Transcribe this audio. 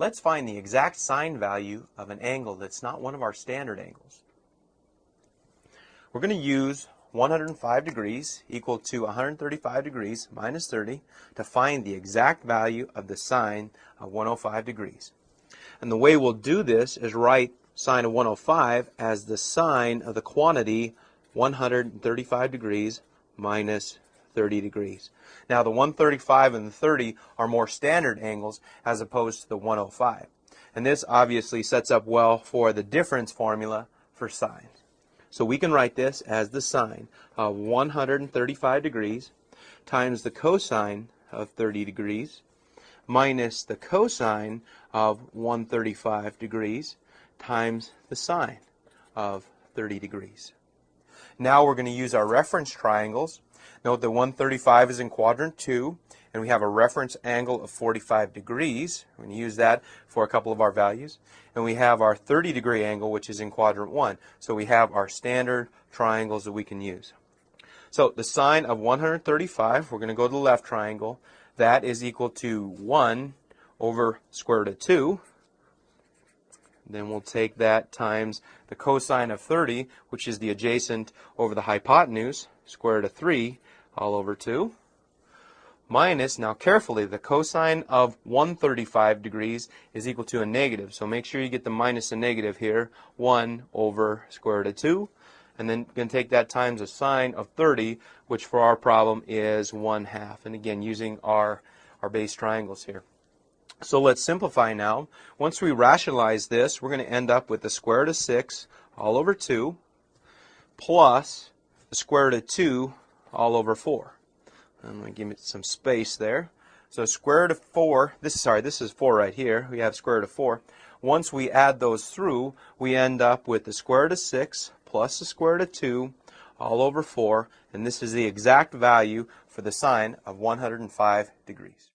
Let's find the exact sine value of an angle that's not one of our standard angles. We're going to use 105 degrees equal to 135 degrees minus 30 to find the exact value of the sine of 105 degrees. And the way we'll do this is write sine of 105 as the sine of the quantity 135 degrees minus 30 degrees. Now the 135 and the 30 are more standard angles as opposed to the 105. And this obviously sets up well for the difference formula for sine. So we can write this as the sine of 135 degrees times the cosine of 30 degrees minus the cosine of 135 degrees times the sine of 30 degrees. Now we're going to use our reference triangles. Note that 135 is in quadrant 2, and we have a reference angle of 45 degrees. We're going to use that for a couple of our values. And we have our 30-degree angle, which is in quadrant 1. So we have our standard triangles that we can use. So the sine of 135, we're going to go to the left triangle. That is equal to 1 over square root of 2. Then we'll take that times the cosine of 30, which is the adjacent over the hypotenuse, square root of 3 all over 2, minus, now carefully, the cosine of 135 degrees is equal to a negative. So make sure you get the minus and negative here, 1 over square root of 2. And then you can take that times a sine of 30, which for our problem is 1/2. And again, using our base triangles here. So let's simplify now. Once we rationalize this, we're going to end up with the square root of 6 all over 2 plus the square root of 2 all over 4. I'm going to give it some space there. So square root of 4, this is 4 right here. We have square root of 4. Once we add those through, we end up with the square root of 6 plus the square root of 2 all over 4. And this is the exact value for the sine of 105 degrees.